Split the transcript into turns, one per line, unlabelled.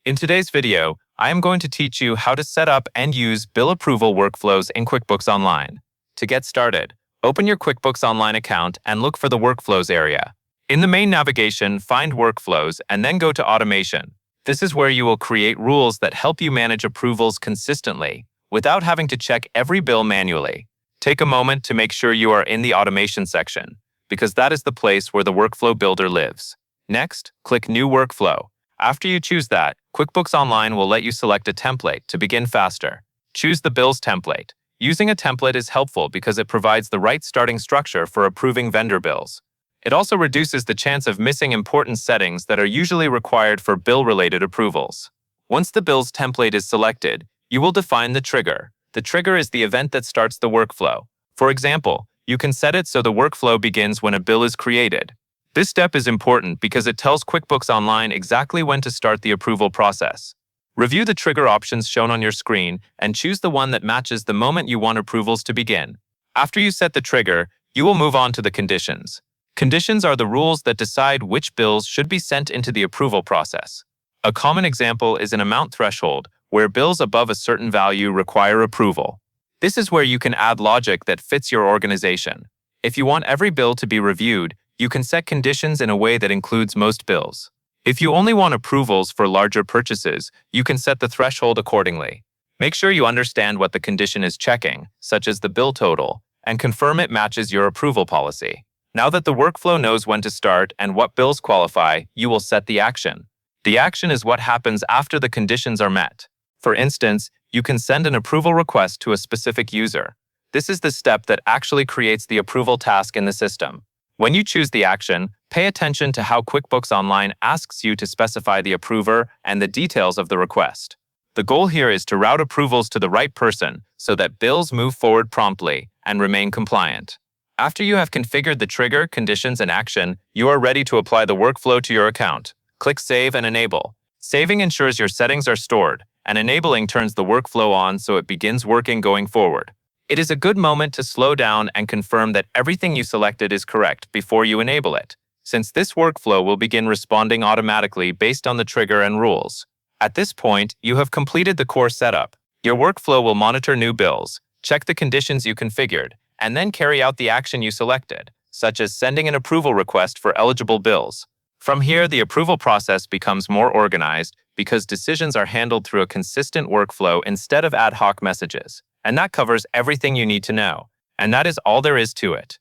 In today's video, I am going to teach you how to set up and use bill approval workflows in QuickBooks Online. To get started, open your QuickBooks Online account and look for the Workflows area. In the main navigation, find Workflows and then go to Automation. This is where you will create rules that help you manage approvals consistently without having to check every bill manually. Take a moment to make sure you are in the Automation section, because that is the place where the Workflow Builder lives. Next, click New Workflow. After you choose that, QuickBooks Online will let you select a template to begin faster. Choose the Bills template. Using a template is helpful because it provides the right starting structure for approving vendor bills. It also reduces the chance of missing important settings that are usually required for bill-related approvals. Once the Bills template is selected, you will define the trigger. The trigger is the event that starts the workflow. For example, you can set it so the workflow begins when a bill is created. This step is important because it tells QuickBooks Online exactly when to start the approval process. Review the trigger options shown on your screen and choose the one that matches the moment you want approvals to begin. After you set the trigger, you will move on to the conditions. Conditions are the rules that decide which bills should be sent into the approval process. A common example is an amount threshold, where bills above a certain value require approval. This is where you can add logic that fits your organization. If you want every bill to be reviewed, you can set conditions in a way that includes most bills. If you only want approvals for larger purchases, you can set the threshold accordingly. Make sure you understand what the condition is checking, such as the bill total, and confirm it matches your approval policy. Now that the workflow knows when to start and what bills qualify, you will set the action. The action is what happens after the conditions are met. For instance, you can send an approval request to a specific user. This is the step that actually creates the approval task in the system. When you choose the action, pay attention to how QuickBooks Online asks you to specify the approver and the details of the request. The goal here is to route approvals to the right person so that bills move forward promptly and remain compliant. After you have configured the trigger, conditions, and action, you are ready to apply the workflow to your account. Click Save and Enable. Saving ensures your settings are stored, and enabling turns the workflow on so it begins working going forward. It is a good moment to slow down and confirm that everything you selected is correct before you enable it, since this workflow will begin responding automatically based on the trigger and rules. At this point, you have completed the core setup. Your workflow will monitor new bills, check the conditions you configured, and then carry out the action you selected, such as sending an approval request for eligible bills. From here, the approval process becomes more organized because decisions are handled through a consistent workflow instead of ad hoc messages. And that covers everything you need to know. And that is all there is to it.